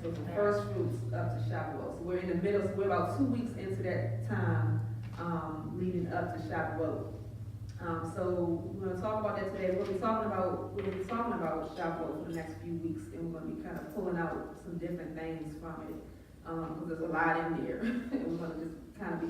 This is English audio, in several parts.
So from Firstfruits up to Shavuot. So we're in the middle, so we're about 2 weeks into that time, leading up to Shavuot. So we're gonna talk about that today. We're gonna be talking about Shavuot for the next few weeks, and we're gonna be kind of pulling out some different things from it, because there's a lot in there. And we're gonna just kind of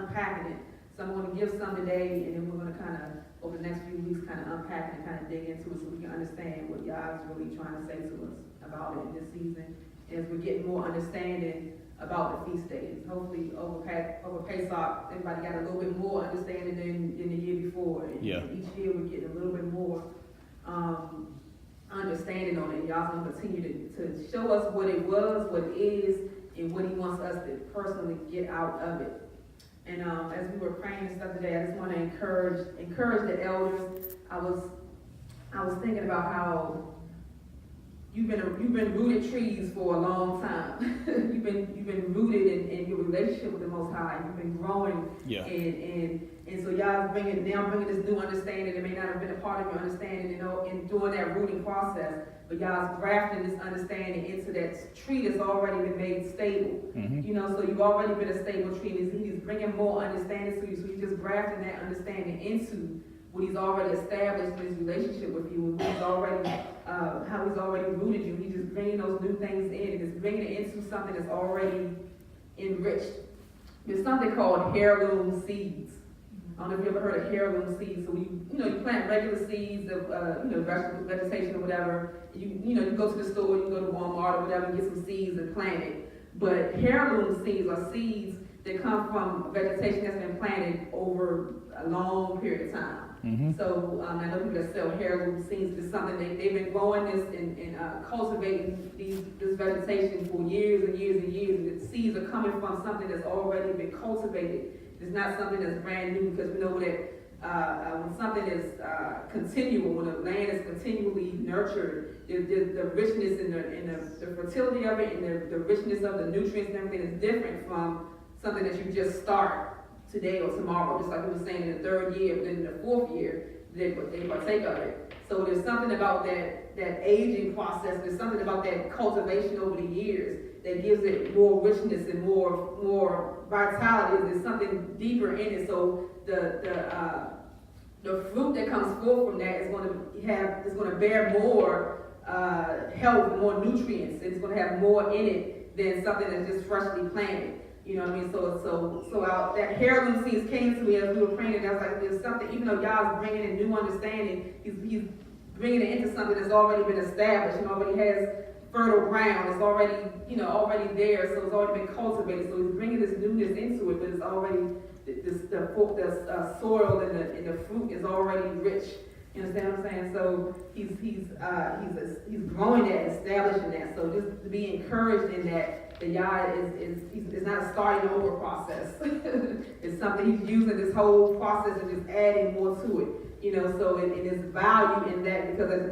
unpacking it. So I'm gonna give some today, and then we're gonna kind of, over the next few weeks, kind of unpack it and kind of dig into it so we can understand what God's really trying to say to us about it in this season. As we're getting more understanding about the feast days. Hopefully over Pesach, everybody got a little bit more understanding than the year before. And each year we're getting a little bit more understanding on it. Y'all's gonna continue to show us what it was, what it is, and what he wants us to personally get out of it. And as we were praying and stuff today, I just want to encourage the elders. I was thinking about how you've been rooted trees for a long time. you've been rooted in your relationship with the Most High. You've been growing, and so y'all bringing this new understanding. It may not have been a part of your understanding, in doing that rooting process, but y'all's grafting this understanding into that tree that's already been made stable. Mm-hmm. So you've already been a stable tree. He's bringing more understanding to you. So you're just grafting that understanding into what he's already established in his relationship with you, and how he's already rooted you. He's just bringing those new things in, and just bringing it into something that's already enriched. There's something called heirloom seeds. I don't know if you ever heard of heirloom seeds. So you plant regular seeds of vegetation or whatever. You go to the store, you go to Walmart or whatever, and get some seeds and plant it. But heirloom seeds are seeds that come from vegetation that's been planted over a long period of time. Mm-hmm. So I know people that sell heirloom seeds. It's something they've been growing this and cultivating this vegetation for years and years and years. And the seeds are coming from something that's already been cultivated. It's not something that's brand new, because we know that when something is continual, when the land is continually nurtured, the richness and the fertility of it, and the richness of the nutrients and everything is different from something that you just start today or tomorrow. Just like we were saying, in the third year, but then in the fourth year, they partake of it. So there's something about that aging process. There's something about that cultivation over the years that gives it more richness and more vitality. There's something deeper in it. So the fruit that comes forth from that is going to bear more health, more nutrients. It's going to have more in it than something that's just freshly planted. You know what I mean? So that heirloom seeds came to me as we were praying, and I was like, there's something, even though God's bringing in new understanding, he's bringing it into something that's already been established and already has fertile ground. It's already there, so it's already been cultivated. So he's bringing this newness into it, but it's already, the soil and the fruit is already rich. You understand what I'm saying? So he's growing that, establishing that. So just to be encouraged in that. The yard is not a starting over process. It's something he's using this whole process and just adding more to it. So it is value in that, because as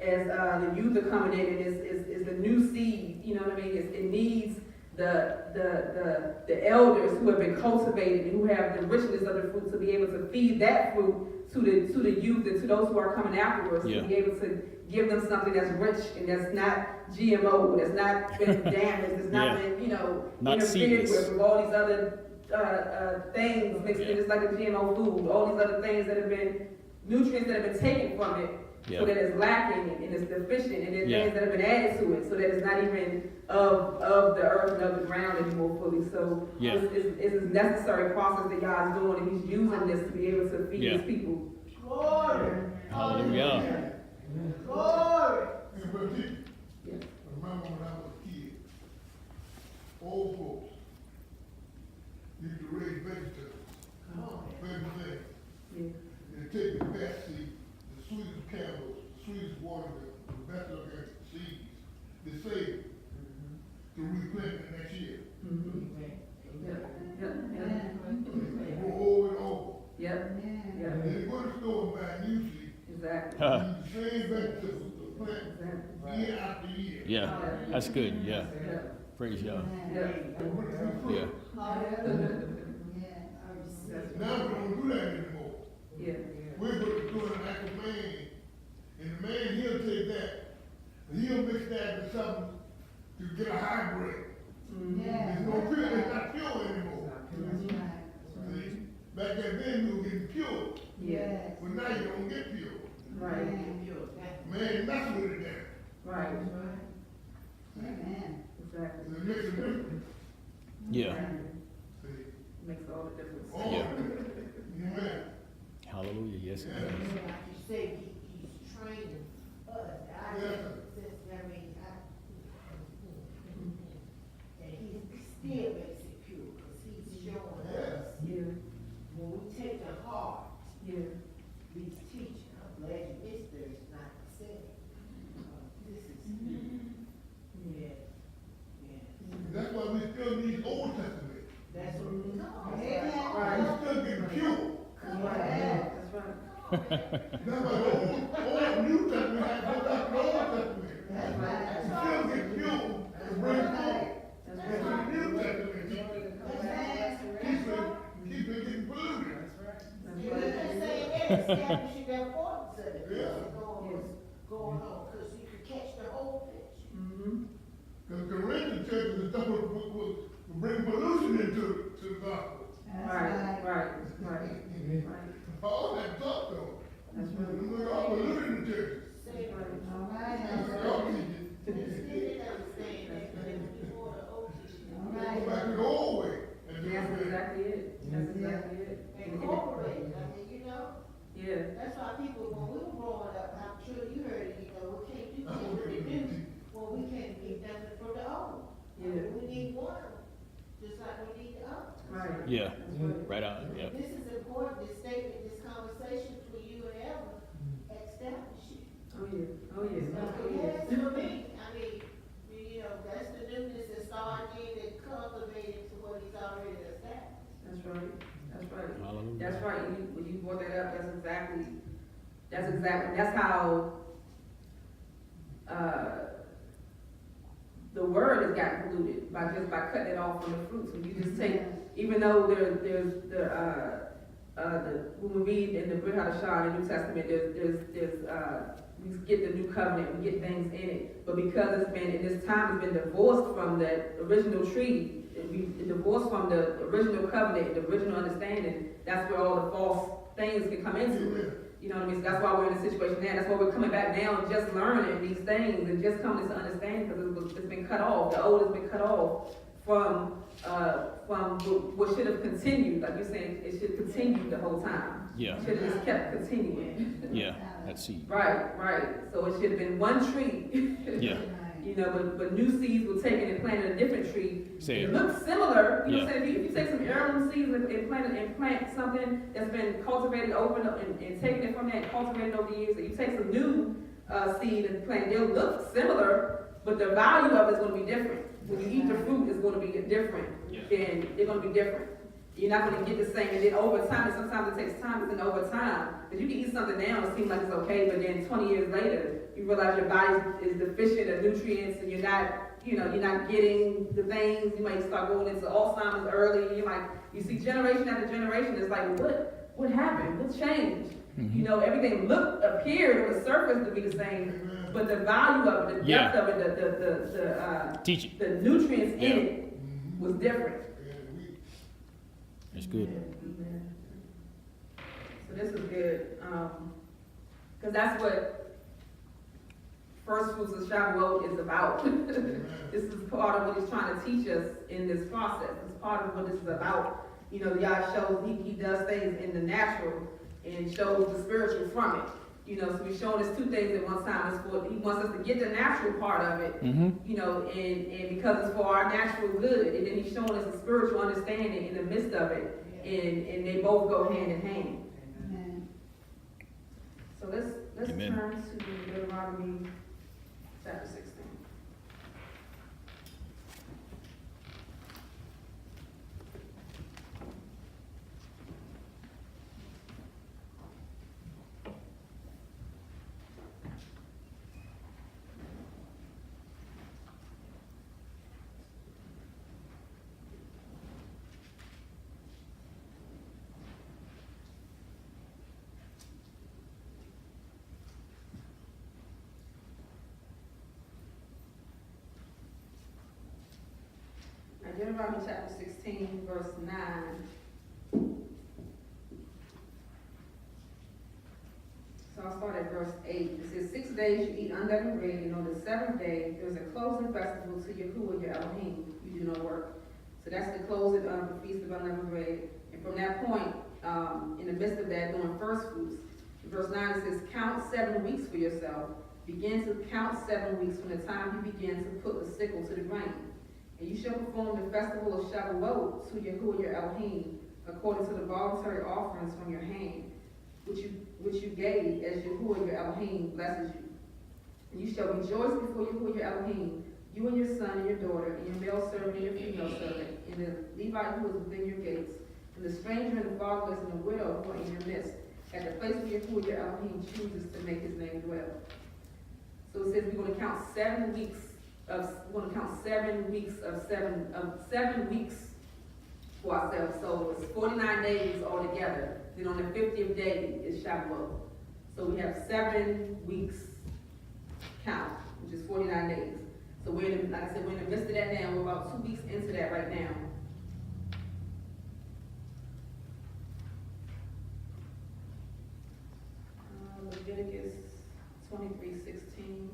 the youth are coming in, and is the new seed. You know what I mean? It needs the elders who have been cultivated and who have the richness of the fruit to be able to feed that fruit to the youth and to those who are coming afterwards, to be able to give them something that's rich and that's not GMO, that's not been damaged, that's not been, not interfered with all these other things mixed in, just like a GMO food, all these other things that have been, nutrients that have been taken from it, so that it's lacking and it's deficient, and there's things that have been added to it, so that it's not even of the earth and of the ground anymore fully. So it's a necessary process that God's doing, and he's using this to be able to feed his people. Glory! Hallelujah. Glory! Yeah. I remember when I was a kid, old folks used to raise vegetables. Favorite thing. They take the best seed, the sweetest candles, the sweetest water, the best organic seeds, they save it to replant it next year. They go over and over. And then they go to the store and buy new seeds. Exactly. Use the same vegetables to plant year after year. Yeah, that's good. Yeah. Praise God. Yeah. Now we don't do that anymore. We're going to do it like a man, and the man, he'll take that, and he'll mix that with something to get a high grade. Yeah. It's no pure, it's not pure anymore. That's right. See, back then you were getting pure, Yeah. but now you don't get pure. Right. Man, mess with it now. Right. Amen. Exactly. It makes a difference. Yeah. See, Makes all the difference. all of it. Amen. Hallelujah. Yes, it Yeah. does. Like you say, he's training us. I Yeah. since, and he still makes it pure, because he's showing Yeah. us, Yeah. when we take the heart, Yeah. these teaching, I'm glad you missed Thursday night, I said, this is, yeah, yeah. That's why we still need Old Testament. That's what we know. Amen. We still getting pure. That's right. That's right. That's why the old New Testament has to go back to the Old Testament. That's right. We still get pure to bring forth. That's That's right. the New Testament. Keep it getting polluted. That's You right. can say that, establishing the importance of it, Yeah. going on, because you can catch the whole picture. Mm-hmm. Because the Corinthian churches and stuff will bring pollution into the gospel. That's Right. right. Right. Right. Right. All that talk though. That's right. We're all polluting the churches. Say, That's right. All right. That's That's what y'all right. teaching. they still didn't understand that, but it was before the old teaching. All Go right. back to the old way. And do That's it. exactly it. That's exactly it. Incorporate, I mean, you know, Yeah. that's why people, when we were growing up, I'm sure you heard it, we can't do things with the new, when we can't get nothing from the old. Yeah. We need one, just like we need the other. Right. Yeah. That's right. Right on. Yeah. This is important, this statement, this conversation between you and Ellen, establish it. Oh yeah. Oh yeah. Yes, for me, I mean, you know, that's the newness that started in and cultivated to what he's already established. That's right. That's right. Hallelujah. That's right. When you brought that up, that's how the word has gotten polluted by cutting it off from the fruits. When you just take, even though there's when we read in the Brit Hadashah in the New Testament, we get the new covenant, we get things in it, but because it's been in this time, it's been divorced from the original tree. We divorced from the original covenant, the original understanding. That's where all the false things can come into it. You know what I mean? So that's why we're in a situation now. That's why we're coming back now and just learning these things and just coming to understand, because it's been cut off. The old has been cut off from what should have continued. Like you're saying, it should continue the whole time. Yeah. It should have just kept continuing. Yeah. That's seed. Right. So it should have been one tree. Yeah. You know, but new seeds were taken and planted a different tree. Say It it. looks similar. You know Yeah. what I'm saying? If you take some heirloom seeds and plant something that's been cultivated over and taken it from that and cultivated over the years, and you take some new seed and plant, they'll look similar, but the value of it's going to be different. When you eat the fruit, it's going to be different. Yeah. Then they're going to be different. You're not going to get the same. And then over time, and sometimes it takes time, it's over time. Because you can eat something now and it seems like it's okay, but then 20 years later, you realize your body is deficient of nutrients and you're not getting the things. You might start going into Alzheimer's early. You see generation after generation, it's like, what happened? What changed? Mhm. You know, everything appeared on the surface to be the same, but the value of it, the depth of it, Teach it. the nutrients Yeah. in it was different. That's good. Amen. So this is good, because that's what Firstfruits of Shavuot is about. This is part of what he's trying to teach us in this process. It's part of what this is about. You know, God shows, he does things in the natural and shows the spiritual from it. You know, so he's showing us two things at one time. He wants us to get the natural part of it, Mm-hmm. you know, and because it's for our natural good. And then he's showing us a spiritual understanding in the midst of it. And they both go hand in hand. Amen. So let's Amen. turn to Deuteronomy chapter 16. Deuteronomy chapter 16, verse 9. So I'll start at verse 8. It says, 6 days you eat unleavened bread, and on the 7th day there is a closing festival to Yahuwah your Elohim. You do no work. So that's the closing of the Feast of Unleavened Bread. And from that point, in the midst of that, doing first fruits. In verse 9 it says, count 7 weeks for yourself. Begin to count 7 weeks from the time you begin to put the sickle to the grain. And you shall perform the festival of Shavuot to Yahuwah your Elohim, according to the voluntary offerings from your hand, which you gave as Yahuwah your Elohim blesses you. And you shall rejoice before Yahuwah your Elohim, you and your son and your daughter, and your male servant and your female servant, and the Levite who is within your gates, and the stranger and the fatherless and the widow who are in your midst, at the place where Yahuwah your Elohim chooses to make his name dwell. So it says we're going to count 7 weeks of 7 weeks for ourselves. So it's 49 days altogether. Then on the 50th day is Shavuot. So we have 7 weeks count, which is 49 days. So we're in, like I said, we're in the midst of that now. We're about 2 weeks into that right now. Leviticus 23:16.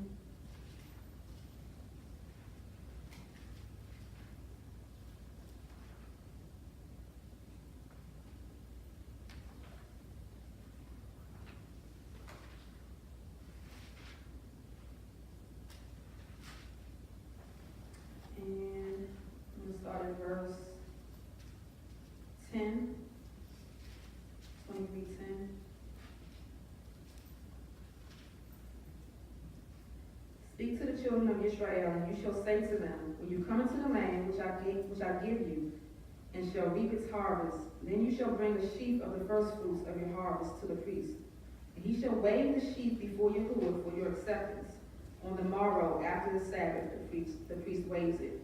And I'm going to start at verse 10. 23:10. Speak to the children of Israel, and you shall say to them, when you come into the land which I give you, and shall reap its harvest, then you shall bring the sheaf of the firstfruits of your harvest to the priest. And he shall wave the sheaf before Yahuwah for your acceptance. On the morrow, after the Sabbath, the priest waves it.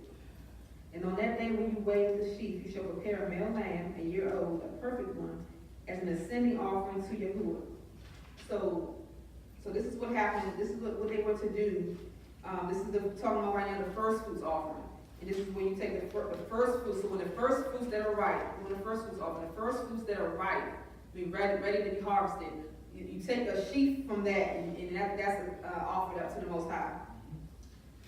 And on that day when you wave the sheaf, you shall prepare a male lamb, a year old, a perfect one, as an ascending offering to Yahuwah. So this is what happened. This is what they were to do. This is talking about right now the first fruits offering. And this is when you take the first fruits. So when the first fruits that are ripe, when the first fruits offering, the first fruits that are ripe, ready to be harvested, you take a sheaf from that, and that's offered up to the Most High.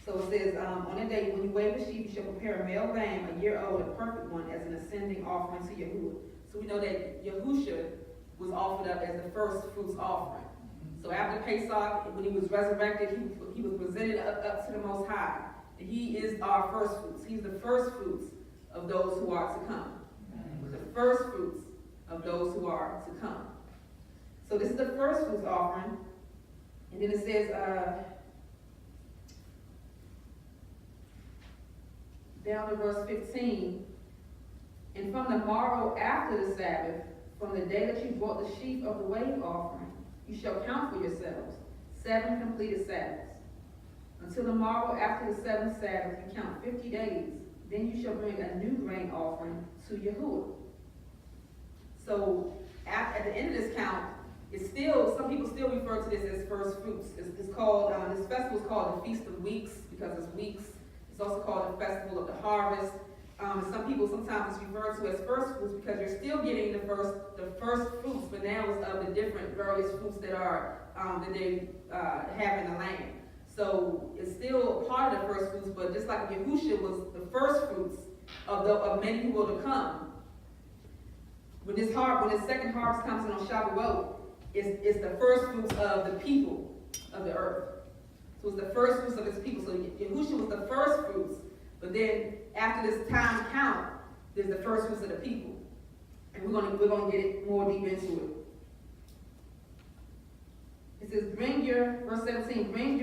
So it says, on that day when you wave the sheaf, you shall prepare a male lamb, a year old, a perfect one, as an ascending offering to Yahuwah. So we know that Yahusha was offered up as the first fruits offering. So after Pesach, when he was resurrected, he was presented up to the Most High. And he is our first fruits. He's the first fruits of those who are to come. The first fruits of those who are to come. So this is the first fruits offering. And then it says, down to verse 15, and from the morrow after the Sabbath, from the day that you brought the sheaf of the wave offering, you shall count for yourselves 7 completed Sabbaths. Until the morrow after the 7th Sabbath, you count 50 days. Then you shall bring a new grain offering to Yahuwah. So at the end of this count, it's still, some people still refer to this as first fruits. It's called, this festival is called the Feast of Weeks because it's weeks. It's also called the Festival of the Harvest. Some people sometimes it's referred to as first fruits because you're still getting the first fruits, but now it's of the different various fruits that are that they have in the land. So it's still part of the first fruits, but just like Yahusha was the first fruits of many who will to come. When this second harvest comes in on Shavuot, it's the first fruits of the people of the earth. So it's the first fruits of his people. So Yahusha was the first fruits, but then after this time count, there's the first fruits of the people. And we're gonna get it more deep into it. It says, verse 17, bring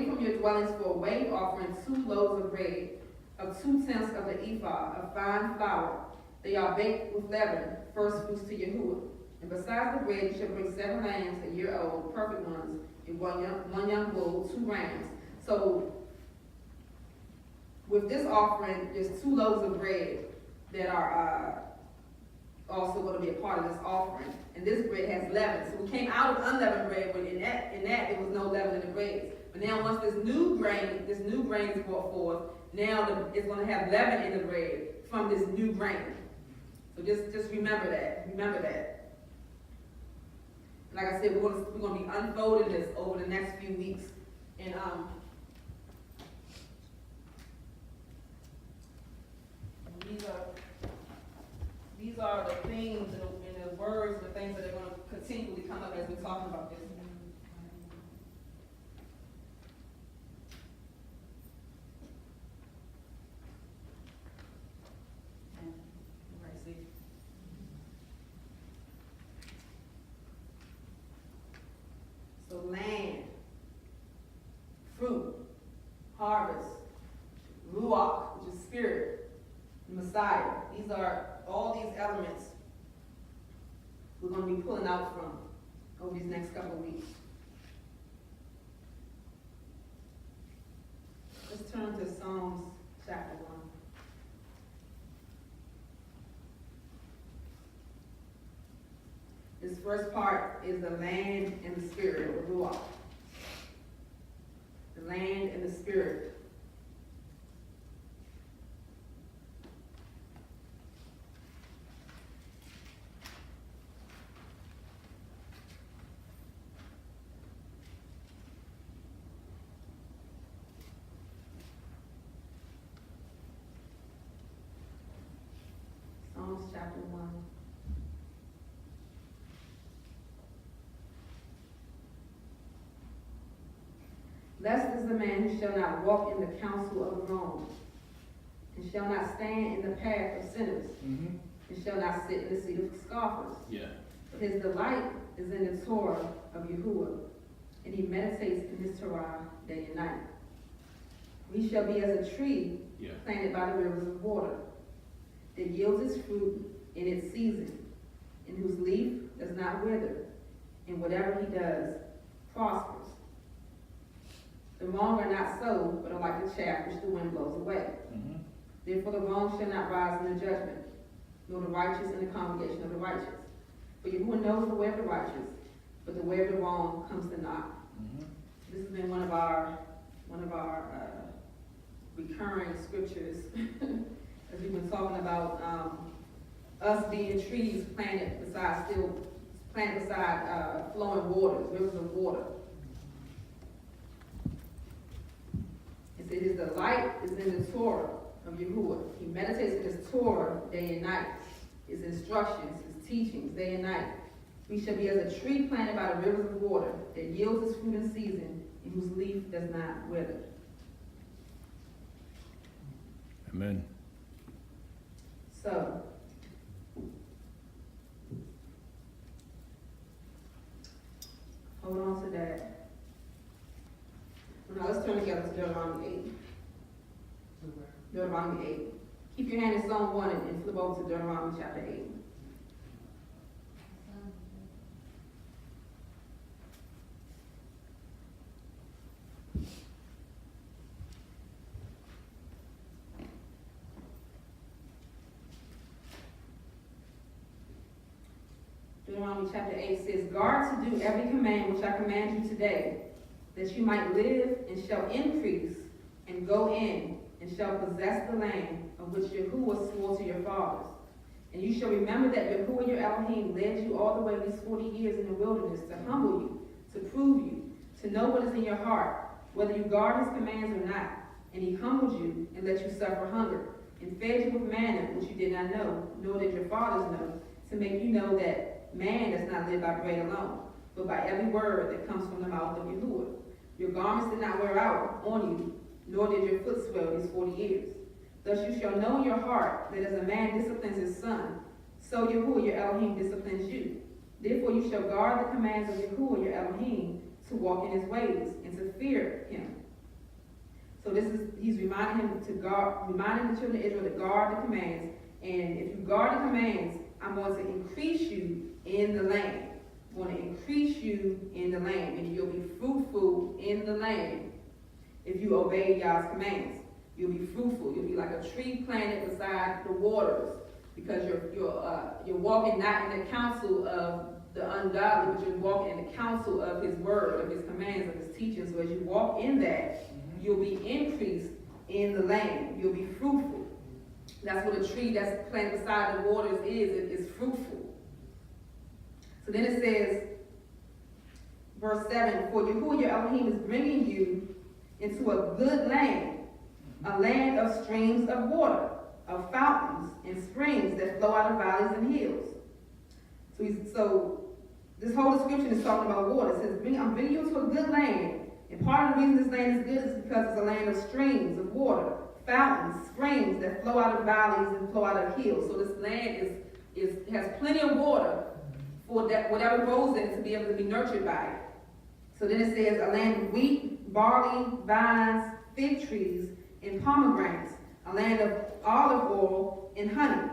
from your dwellings for a wave offering 2 loaves of bread, of 2 tenths of the ephah of fine flour. They are baked with leaven, first fruits to Yahuwah. And besides the bread, you shall bring 7 lambs, a year old, perfect ones, and one young bull, 2 rams. So with this offering, there's 2 loaves of bread that are also going to be a part of this offering. And this bread has leaven. So we came out of unleavened bread, but in that there was no leaven in the bread. But now once this new grain is brought forth, now it's going to have leaven in the bread from this new grain. So just remember that. Remember that. Like I said, we're going to be unfolding this over the next few weeks. And these are the themes and the words and the things that are going to continually come up as we're talking about this. So land, fruit, harvest, Ruach, which is spirit, Messiah. These are all these elements we're going to be pulling out from over these next couple of weeks. Let's turn to Psalms chapter 1. This first part is the land and the spirit, or Ruach. The land and the spirit. Psalms chapter 1. Blessed is the man who shall not walk in the counsel of the wrong, and shall not stand in the path of sinners, and shall not sit in the seat of scoffers. Yeah. But his delight is in the Torah of Yahuwah, and he meditates in his Torah day and night. He shall be as a tree planted by the rivers of water, that yields its fruit in its season, and whose leaf does not wither, and whatever he does prospers. The wrong are not so, but are like the chaff which the wind blows away. Therefore the wrong shall not rise in the judgment, nor the righteous in the congregation of the righteous. For Yahuwah knows the way of the righteous, but the way of the wrong comes to naught. This has been one of our recurring scriptures as we've been talking about us being trees planted beside flowing waters, rivers of water. It said his delight is in the Torah of Yahuwah. He meditates in his Torah day and night, his instructions, his teachings day and night. We shall be as a tree planted by the rivers of water that yields its fruit in season, and whose leaf does not wither. Amen. So, hold on to that. Now let's turn together to Deuteronomy 8. Deuteronomy 8. Keep your hand in Psalm 1 and flip over to Deuteronomy chapter 8. Deuteronomy chapter 8 says, guard to do every command which I command you today, that you might live and shall increase and go in and shall possess the land of which Yahuwah swore to your fathers. And you shall remember that Yahuwah your Elohim led you all the way these 40 years in the wilderness to humble you, to prove you, to know what is in your heart, whether you guard his commands or not. And he humbled you and let you suffer hunger, and fed you with manna which you did not know, nor did your fathers know, to make you know that man does not live by bread alone, but by every word that comes from the mouth of Yahuwah. Your garments did not wear out on you, nor did your foot swell these 40 years. Thus you shall know in your heart that as a man disciplines his son, so Yahuwah your Elohim disciplines you. Therefore you shall guard the commands of Yahuwah your Elohim to walk in his ways and to fear him. So he's reminding the children of Israel to guard the commands. And if you guard the commands, I'm going to increase you in the land. I'm going to increase you in the land, and you'll be fruitful in the land if you obey Yah's commands. You'll be fruitful. You'll be like a tree planted beside the waters, because you're walking not in the counsel of the ungodly, but you're walking in the counsel of his word, of his commands, of his teachings. So as you walk in that, you'll be increased in the land. You'll be fruitful. That's what a tree that's planted beside the waters is. It is fruitful. So then it says, verse 7, for Yahuwah your Elohim is bringing you into a good land, a land of streams of water, of fountains and springs that flow out of valleys and hills. So this whole description is talking about water. It says, I'm bringing you to a good land. And part of the reason this land is good is because it's a land of streams of water, fountains, springs that flow out of valleys and flow out of hills. So this land has plenty of water for that whatever grows in it to be able to be nurtured by it. So then it says a land of wheat, barley, vines, fig trees, and pomegranates, a land of olive oil and honey,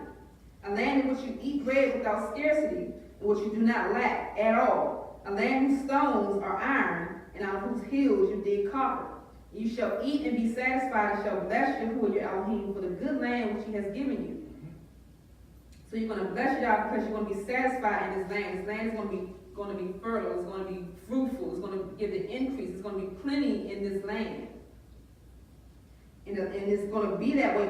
a land in which you eat bread without scarcity, in which you do not lack at all, a land whose stones are iron, and out of whose hills you dig copper. You shall eat and be satisfied, and shall bless Yahuwah your Elohim for the good land which he has given you. So you're going to bless Yah because you're going to be satisfied in this land. This land is going to be fertile. It's going to be fruitful. It's going to give the increase. It's going to be plenty in this land. And it's going to be that way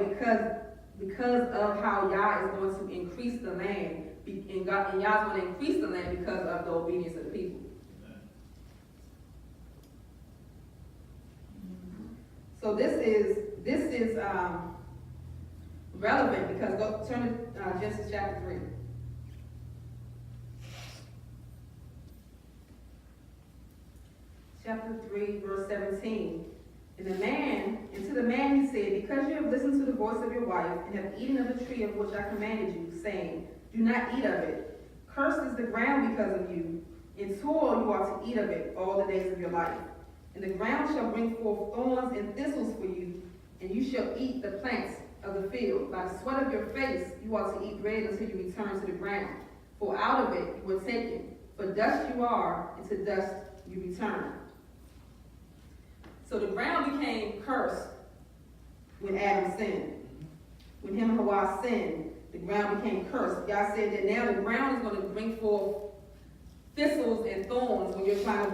because of how Yah is going to increase the land. And Yah is going to increase the land because of the obedience of the people. So this is relevant because turn to Genesis chapter 3. Chapter 3, verse 17. And to the man he said, because you have listened to the voice of your wife, and have eaten of the tree of which I commanded you, saying, do not eat of it. Cursed is the ground because of you. In toil you are to eat of it all the days of your life. And the ground shall bring forth thorns and thistles for you, and you shall eat the plants of the field. By the sweat of your face you are to eat bread until you return to the ground. For out of it you were taken. For dust you are, and to dust you return. So the ground became cursed when Adam sinned. When him and Hawa sinned, the ground became cursed. God said that now the ground is going to bring forth thistles and thorns. When you're trying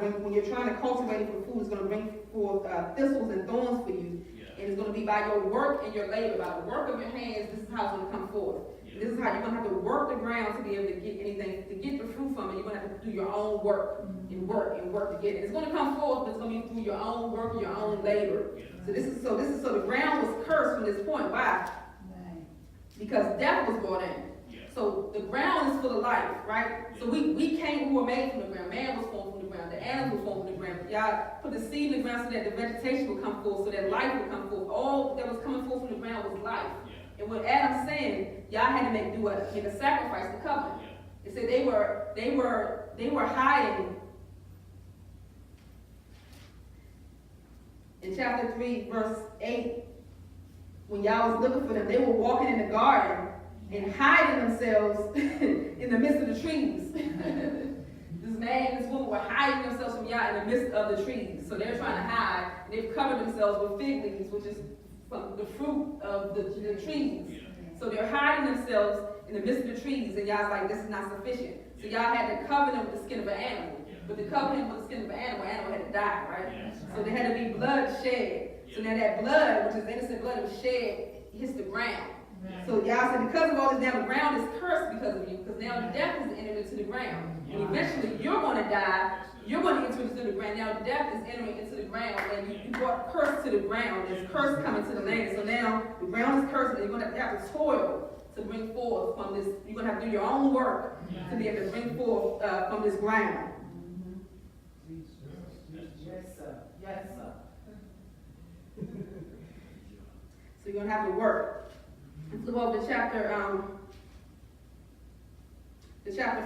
to cultivate it for food, it's going to bring forth thistles and thorns for you. And it's going to be by your work and your labor, by the work of your hands. This is how it's going to come forth. This is how you're going to have to work the ground to be able to get anything, to get the fruit from it. You're going to have to do your own work and work to get it. It's going to come forth, but it's going to be through your own work and your own labor. So the ground was cursed from this point. Why? Because death was brought in. So the ground is full of life, right? So we were made from the ground. Man was formed from the ground. The animals were formed from the ground. Y'all put the seed in the ground so that the vegetation would come forth, so that life would come forth. All that was coming forth from the ground was life. And when Adam sinned, y'all had to make a sacrifice to cover. It said they were hiding. In chapter 3, verse 8, when y'all was looking for them, they were walking in the garden and hiding themselves in the midst of the trees. This man and this woman were hiding themselves from y'all in the midst of the trees. So they're trying to hide. And they've covered themselves with fig leaves, which is from the fruit of the trees. So they're hiding themselves in the midst of the trees, and y'all's like, this is not sufficient. So y'all had to cover them with the skin of an animal. But to cover him with the skin of an animal had to die, right? So there had to be blood shed. So now that blood, which is innocent blood, was shed, hits the ground. So y'all said, because of all this, now the ground is cursed because of you, because now death is entered into the ground. And eventually you're going to die, you're going to enter into the ground. Now death is entering into the ground, and you brought curse to the ground. There's curse coming to the land. So now the ground is cursed, and you're going to have to toil to bring forth from this. You're going to have to do your own work to be able to bring forth from this ground. Yes, sir. Yes, sir. So you're going to have to work. Let's flip over to chapter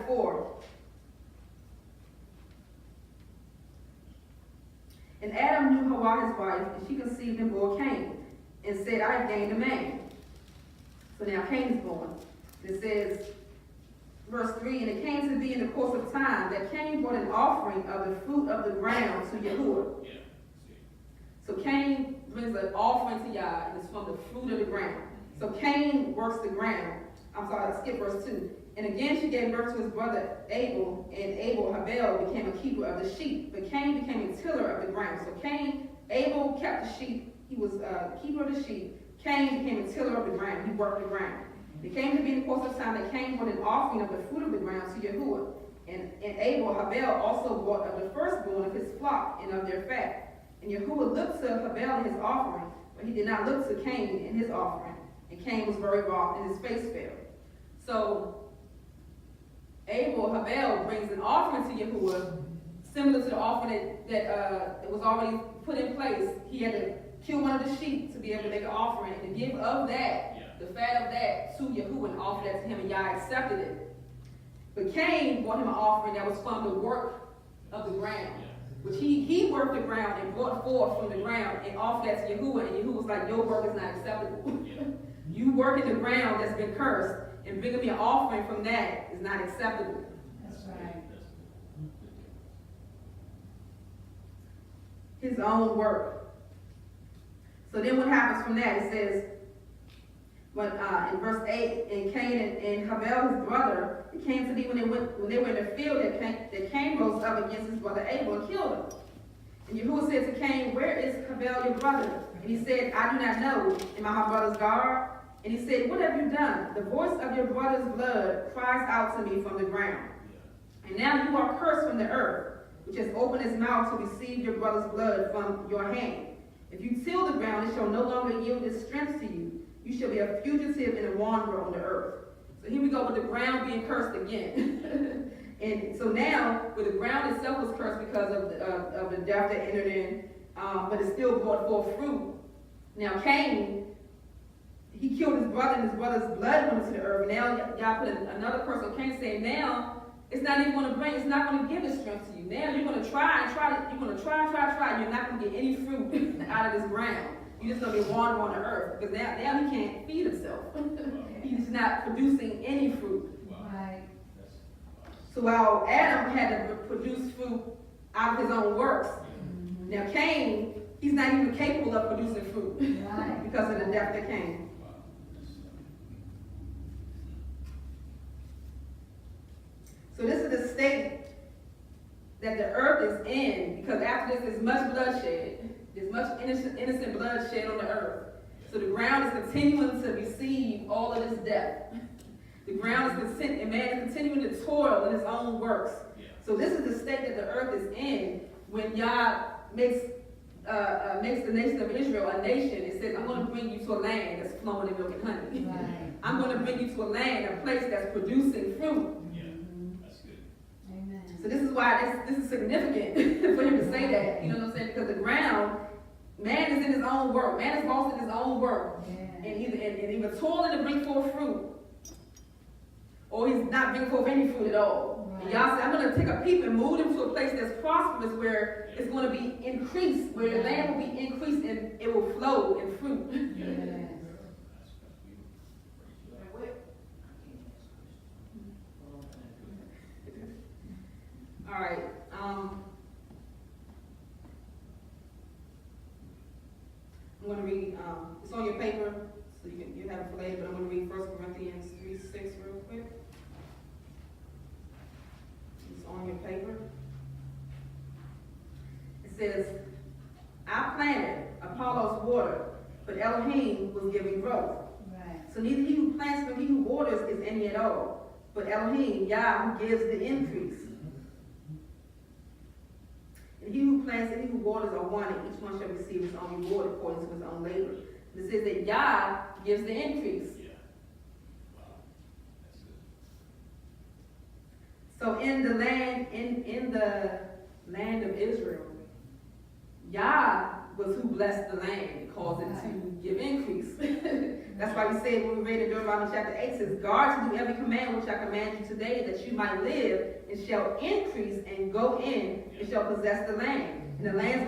4. And Adam knew Hawa his wife, and she conceived and bore Cain, and said, I have gained a man. So now Cain is born. It says, verse 3, and it came to be in the course of time that Cain brought an offering of the fruit of the ground to Yahuwah. So Cain brings an offering to Yah, and it's from the fruit of the ground. So Cain works the ground. I'm sorry, I skipped verse 2. And again she gave birth to his brother Abel, and Abel became a keeper of the sheep, but Cain became a tiller of the ground. So Abel kept the sheep, he was a keeper of the sheep. Cain became a tiller of the ground, he worked the ground. It came to be in the course of time that Cain brought an offering of the fruit of the ground to Yahuwah. And Abel also brought of the firstborn of his flock and of their fat. And Yahuwah looked to Habel and his offering, but he did not look to Cain and his offering. And Cain was very wroth, and his face fell. So Habel brings an offering to Yahuwah, similar to the offering that was already put in place. He had to kill one of the sheep to be able to make an offering, and to give of that, the fat of that, to Yahuwah and offer that to him, and Yah accepted it. But Cain brought him an offering that was from the work of the ground, which he worked the ground and brought forth from the ground and offered that to Yahuwah, and Yahuwah was like, your work is not acceptable. You work in the ground that's been cursed, and bringing me an offering from that is not acceptable. That's right. His own work. So then what happens from that? It says, in verse 8, and Cain and Habel, his brother, it came to be when they were in the field that Cain rose up against his brother Abel and killed him. And Yahuwah said to Cain, where is Habel your brother? And he said, I do not know. Am I my brother's guard? And he said, what have you done? The voice of your brother's blood cries out to me from the ground. And now you are cursed from the earth, which has opened its mouth to receive your brother's blood from your hand. If you till the ground, it shall no longer yield its strength to you. You shall be a fugitive and a wanderer on the earth. So here we go with the ground being cursed again. And so now, where the ground itself was cursed because of the death that entered in, but it still brought forth fruit. Now Cain, he killed his brother, and his brother's blood went into the earth. Now y'all put another curse on Cain, saying now it's not even going to bring, it's not going to give its strength to you. Now you're going to try, you're going to try, and you're not going to get any fruit out of this ground. You're just going to be wandering on the earth, because now he can't feed himself. He's not producing any fruit. Right. So while Adam had to produce fruit out of his own works, now Cain, he's not even capable of producing fruit Right. because of the death that came. So this is the state that the earth is in, because after this there's much bloodshed. There's much innocent blood shed on the earth. So the ground is continuing to receive all of this death. The ground is and man is continuing to toil in his own works. So this is the state that the earth is in when Yah makes the nation of Israel a nation. It says, I'm going to bring you to a land that's flowing in milk and honey. Right. I'm going to bring you to a land, a place that's producing fruit. That's good. Amen. So this is why this is significant for him to say that. You know what I'm saying? Because the ground, man is in his own work. Man is lost in his own work. Yeah. And either toiling to bring forth fruit, or he's not bringing forth any fruit at all. Right. And y'all say, I'm going to take a peep and move him to a place that's prosperous, where it's going to be increased, where the land will be increased and it will flow in fruit. Yes. All right. I'm going to read, it's on your paper, so you have it for later, but I'm going to read 1 Corinthians 3:6 real quick. It's on your paper. It says, I planted, Apollos watered, but Elohim was giving growth. Right. So neither he who plants nor he who waters is any at all, but Elohim, Yah, who gives the increase. And he who plants and he who waters are one, and each one shall receive his own reward according to his own labor. And it says that Yah gives the increase. So in the land of Israel, Yah was who blessed the land and caused it to give increase. That's why we say when we read in Deuteronomy chapter 8, it says, guard to do every command which I command you today, that you might live and shall increase and go in and shall possess the land. And the land's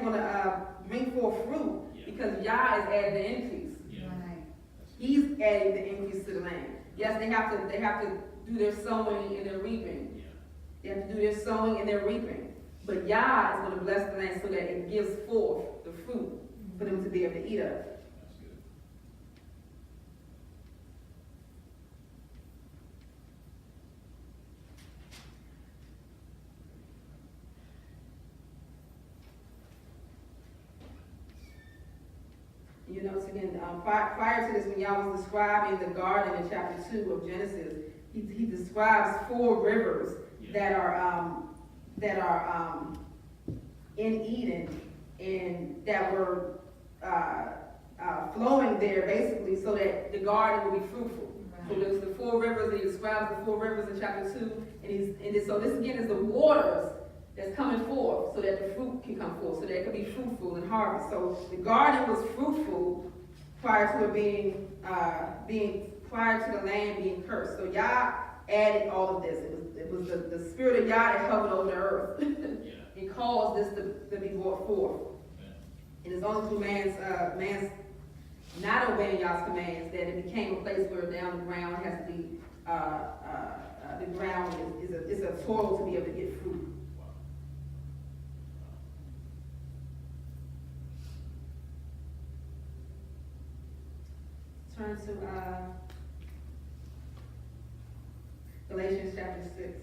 gonna bring forth fruit because Yah is adding the increase. Right. He's adding the increase to the land. Yes, they have to do their sowing and their reaping. They have to do their sowing and their reaping. But Yah is going to bless the land so that it gives forth the fruit for them to be able to eat of. again, prior to this, when y'all was describing the garden in chapter 2 of Genesis, he describes 4 rivers that are in Eden, and that were flowing there basically so that the garden would be fruitful. So there's the 4 rivers, and he describes the 4 rivers in chapter 2, so this again is the waters that's coming forth so that the fruit can come forth, so that it can be fruitful and harvest. So the garden was fruitful prior to it being prior to the land being cursed. So Yah added all of this. It was the spirit of Yah that hovered over the earth and caused this to be brought forth. And it's only through man's not obeying Yah's commands that it became a place where down the ground has to be the ground is a toil to be able to get fruit. Turn to Galatians chapter 6.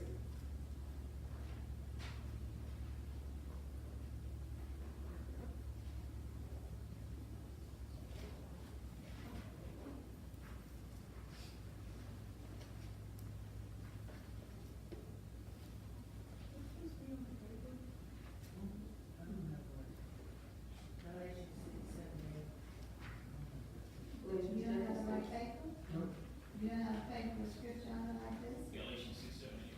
You don't have the right paper? You don't have a paper with scripture on it like this? Galatians 6:78.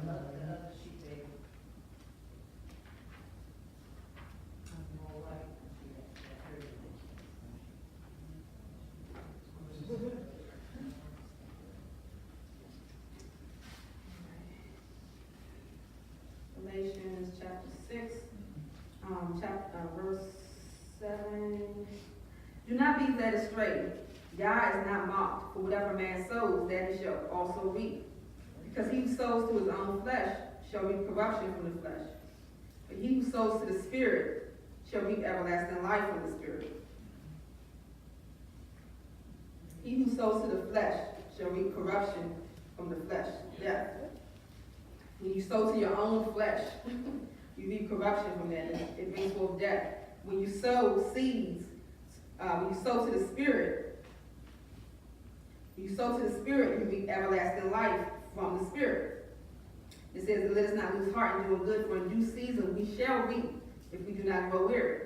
Another sheet paper. More right. Galatians chapter 6, verse 7. Do not be led astray. Yah is not mocked, for whatever man sows, that he shall also reap. Because he who sows to his own flesh shall reap corruption from the flesh. But he who sows to the Spirit shall reap everlasting life from the Spirit. He who sows to the flesh shall reap corruption from the flesh, death. When you sow to your own flesh, you reap corruption from that. It brings forth death. When you sow seeds, when you sow to the Spirit, you reap everlasting life from the Spirit. It says, let us not lose heart in doing good, for in due season we shall reap if we do not grow weary.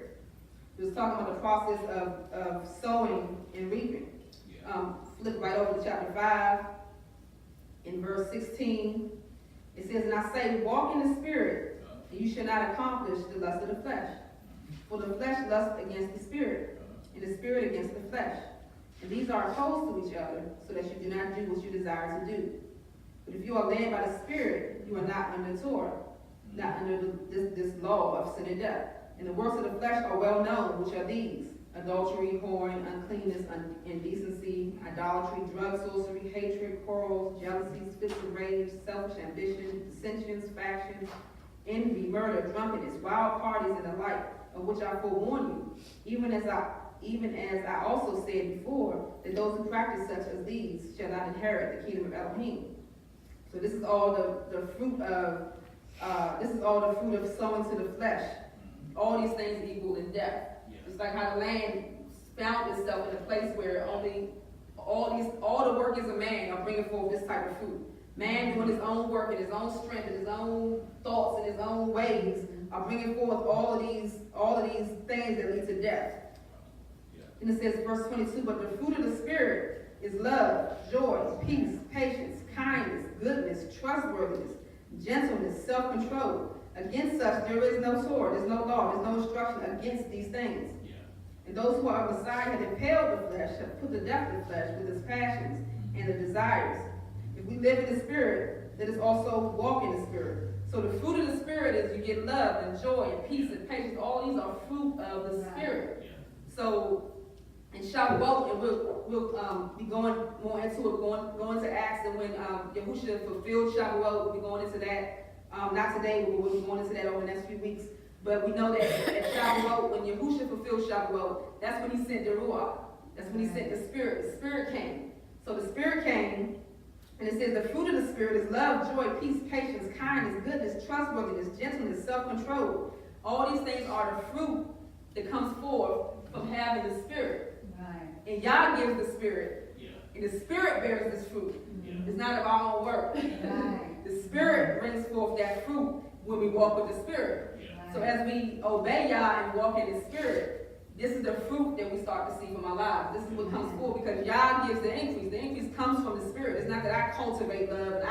It was talking about the process of sowing and reaping. Flip right over to chapter 5, in verse 16. It says, and I say, walk in the Spirit, and you shall not accomplish the lust of the flesh. For the flesh lusts against the Spirit, and the Spirit against the flesh. And these are opposed to each other, so that you do not do what you desire to do. But if you are led by the Spirit, you are not under Torah, not under this law of sin and death. And the works of the flesh are well known, which are these: adultery, whoring, uncleanness, indecency, idolatry, drug sorcery, hatred, quarrels, jealousies, fits of rage, selfish ambition, dissensions, factions, envy, murder, drunkenness, wild parties, and the like, of which I forewarn you, even as I also said before, that those who practice such as these shall not inherit the kingdom of Elohim. So this is all the fruit of sowing to the flesh. All these things equal in death. It's like how the land found itself in a place where only all the workers of man are bringing forth this type of fruit. Man doing his own work and his own strength and his own thoughts and his own ways are bringing forth all of these things that lead to death. And it says, verse 22, but the fruit of the Spirit is love, joy, peace, patience, kindness, goodness, trustworthiness, gentleness, self-control. Against such there is no sword, there's no law, there's no instruction against these things. And those who are of Messiah have impaled the flesh, have put to death the flesh with its passions and the desires. If we live in the Spirit, let us also walk in the Spirit. So the fruit of the Spirit is you get love and joy and peace and patience. All these are fruit of the Spirit. So in Shavuot, and we'll be going more into it, going to Acts, and when Yahushua fulfilled Shavuot, we'll be going into that. Not today, but we'll be going into that over the next few weeks. But we know that at Shavuot, when Yahushua fulfilled Shavuot, that's when he sent the Ruach. That's when he sent the Spirit. The Spirit came. So the Spirit came, and it says the fruit of the Spirit is love, joy, peace, patience, kindness, goodness, trustworthiness, gentleness, self-control. All these things are the fruit that comes forth from having the Spirit. Right. And Yah gives the Spirit. Yeah. And the Spirit bears this fruit. Yeah. It's not of our own work. Right. The Spirit brings forth that fruit when we walk with the Spirit. Yeah. So as we obey Yah and walk in the Spirit, this is the fruit that we start to see from our lives. This is what comes forth because Yah gives the increase. The increase comes from the Spirit. It's not that I cultivate love and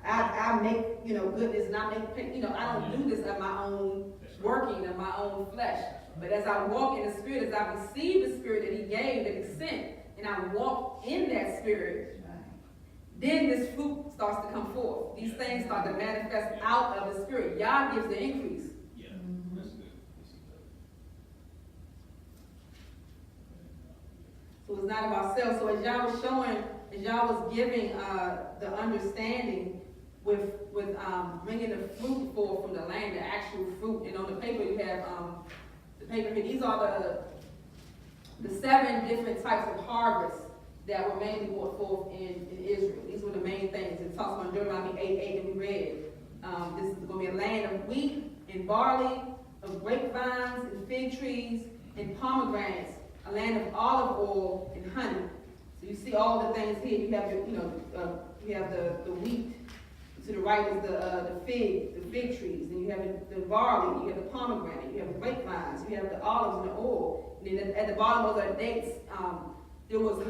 I make, goodness and I make, I don't do this of my own working, of my own flesh. But as I walk in the Spirit, as I receive the Spirit that He gave, that He sent, and I walk in that Spirit, then this fruit starts to come forth. These things start to manifest out of the Spirit. Yah gives the increase. Yeah. That's good. So it's not of ourselves. So as Yah was showing, as Yah was giving the understanding with bringing the fruit forth from the land, the actual fruit. And on the paper you have the paper here. These are the 7 different types of harvests that were mainly brought forth in Israel. These were the main things. It talks about Deuteronomy 8:8 that we read. This is going to be a land of wheat and barley, of grapevines and fig trees and pomegranates, a land of olive oil and honey. So you see all the things here. You have you have the wheat. To the right is the fig trees, and you have the barley, you have the pomegranate, you have the grapevines, you have the olives and the oil. And then at the bottom of the dates, there was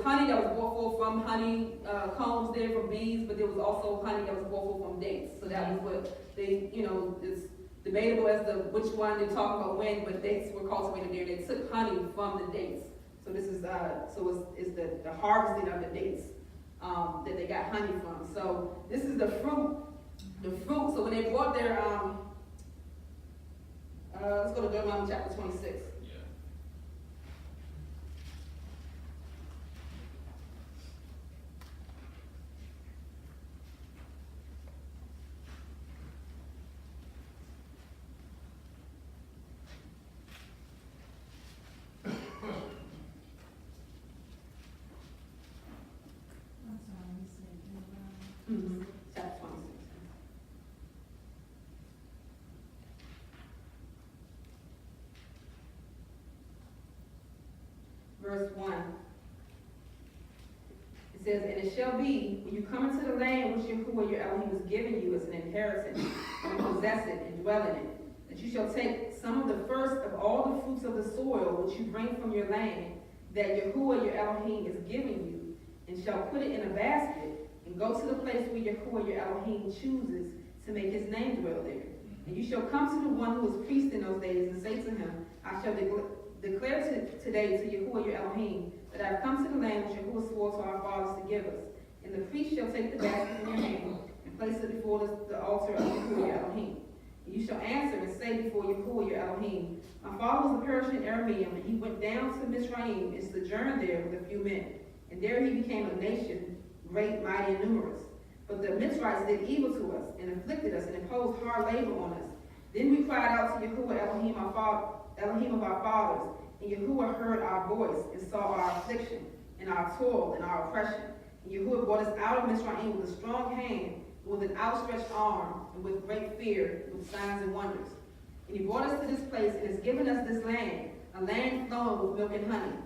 honey that was brought forth from honey combs there from bees, but there was also honey that was brought forth from dates. So that was what they, it's debatable as to which one they're talking about when, but dates were cultivated there. They took honey from the dates. So this is it's the harvesting of the dates. That they got honey from. So this is the fruit. The fruit. So when they brought their let's go to Deuteronomy chapter 26. Yeah. Mm-hmm. Chapter 26. Verse 1. It says, and it shall be, when you come into the land which Yahuwah your Elohim has given you as an inheritance, and possess it and dwell in it, that you shall take some of the first of all the fruits of the soil which you bring from your land, that Yahuwah your Elohim is giving you, and shall put it in a basket, and go to the place where Yahuwah your Elohim chooses to make his name dwell there. And you shall come to the one who was priest in those days, and say to him, I shall declare today to Yahuwah your Elohim, that I have come to the land which Yahuwah swore to our fathers to give us. And the priest shall take the basket in your hand, and place it before the altar of Yahuwah your Elohim. And you shall answer and say before Yahuwah your Elohim, my father was a Persian Aramean, and he went down to Mizraim and sojourned there with a few men. And there he became a nation, great, mighty, and numerous. But the Mizrahites did evil to us, and afflicted us, and imposed hard labor on us. Then we cried out to Yahuwah Elohim, Elohim of our fathers, and Yahuwah heard our voice, and saw our affliction, and our toil, and our oppression. And Yahuwah brought us out of Mizraim with a strong hand, and with an outstretched arm, and with great fear, and with signs and wonders. And he brought us to this place, and has given us this land, a land flowing with milk and honey.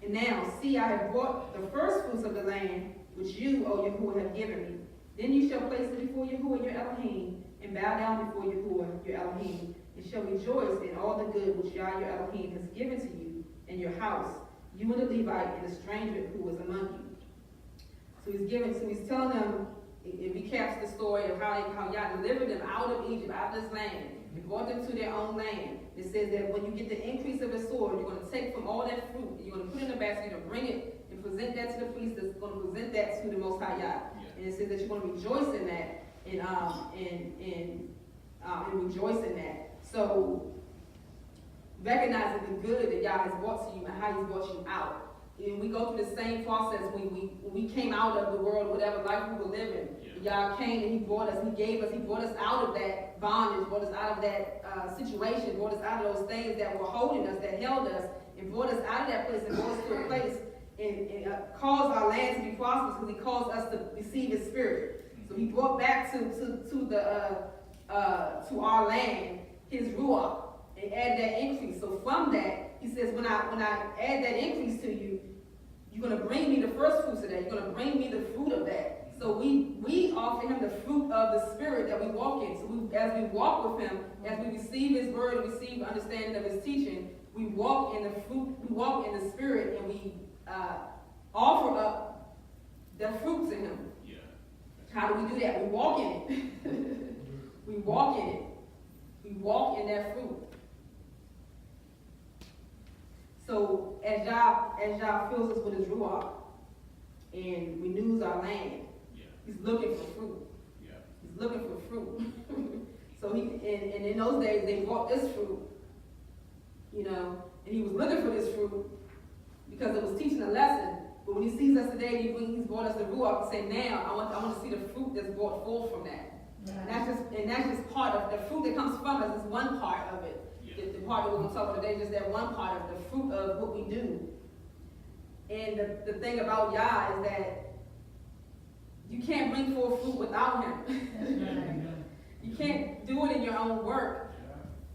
And now, see, I have brought the first fruits of the land, which you, O Yahuwah, have given me. Then you shall place it before Yahuwah your Elohim, and bow down before Yahuwah your Elohim, and shall rejoice in all the good which Yah your Elohim has given to you and your house, you and the Levite and the stranger who was among you. So he's telling them, it recaps the story of how Yah delivered them out of Egypt, out of this land, and brought them to their own land. It says that when you get the increase of the soil, you're going to take from all that fruit, you're going to put it in a basket, you're going to bring it and present that to the priest that's going to present that to the Most High Yah. Yeah. And it says that you're going to rejoice in that and rejoice in that. So recognizing the good that Yah has brought to you and how He's brought you out. And we go through the same process when we came out of the world, whatever life we were living. Yeah. Yah came and He brought us, He brought us out of that bondage, brought us out of that situation, brought us out of those things that were holding us, that held us, and brought us out of that place and brought us to a place and caused our land to be prosperous because He caused us to receive His Spirit. So He brought back to our land His Ruach, and add that increase. So from that, he says, when I add that increase to you, you're going to bring me the first fruits of that. You're going to bring me the fruit of that. So we offer him the fruit of the Spirit that we walk in. So as we walk with him, as we receive his word and receive understanding of his teaching, we walk in the fruit, we walk in the Spirit, and we offer up the fruit to him. Yeah. How do we do that? We walk in it. We walk in it. We walk in that fruit. So as Yah fills us with his Ruach and renews our land, Yeah. he's looking for fruit. Yeah. He's looking for fruit. So and in those days they brought this fruit, you know, and he was looking for this fruit because it was teaching a lesson. But when he sees us today, he's brought us the Ruach and say, now I want to see the fruit that's brought forth from that. Right. And that's just part of the fruit that comes from us is one part of it. Yeah. The part that we're going to talk about today is just that one part of the fruit of what we do. And the thing about Yah is that you can't bring forth fruit without him. That's right. You can't do it in your own work.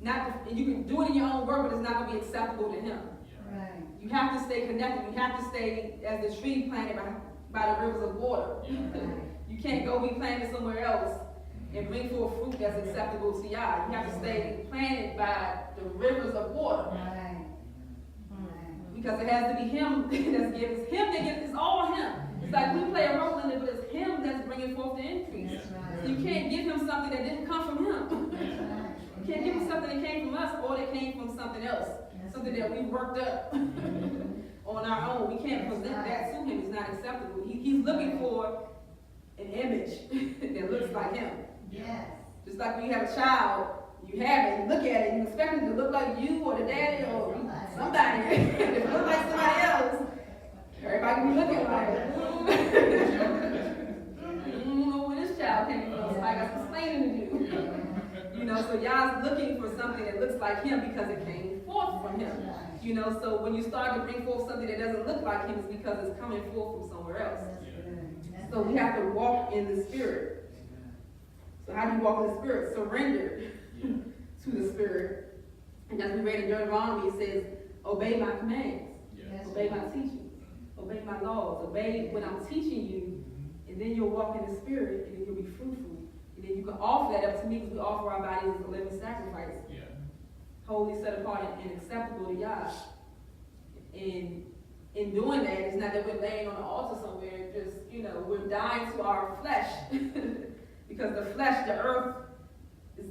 You can do it in your own work, but it's not going to be acceptable to him. Right. You have to stay connected. You have to stay as the tree planted by the rivers of water. You can't go be planted somewhere else and bring forth fruit that's acceptable to Yah. You have to stay planted by the rivers of water. Right. Right. Because it has to be him that's giving. It's him that gives. It's all him. It's like we play a role in it, but it's him that's bringing forth the increase. That's right. So you can't give him something that didn't come from him. That's right. You can't give him something that came from us or that came from something else. Something that we worked up on our own. We can't present that to him. It's not acceptable. He's looking for an image that looks like him. Yes. Just like when you have a child, you have it, you look at it, you expect it to look like you or the daddy or somebody. If it looks like somebody else, everybody can be looking like it. I don't know where this child came from. Somebody got complaining to do. You know, so Yah's looking for something that looks like him because it came forth from him. You know, so when you start to bring forth something that doesn't look like him, it's because it's coming forth from somewhere else. So we have to walk in the Spirit. So how do you walk in the Spirit? Surrendered to the Spirit. And as we read in Deuteronomy, it says, obey my commands, obey my teachings, obey my laws, obey when I'm teaching you, and then you'll walk in the Spirit, and then you'll be fruitful. And then you can offer that up to me because we offer our bodies as a living sacrifice. Holy, set apart, and acceptable to Yah. And in doing that, it's not that we're laying on the altar somewhere, just, you know, we're dying to our flesh. Because the flesh, the earth,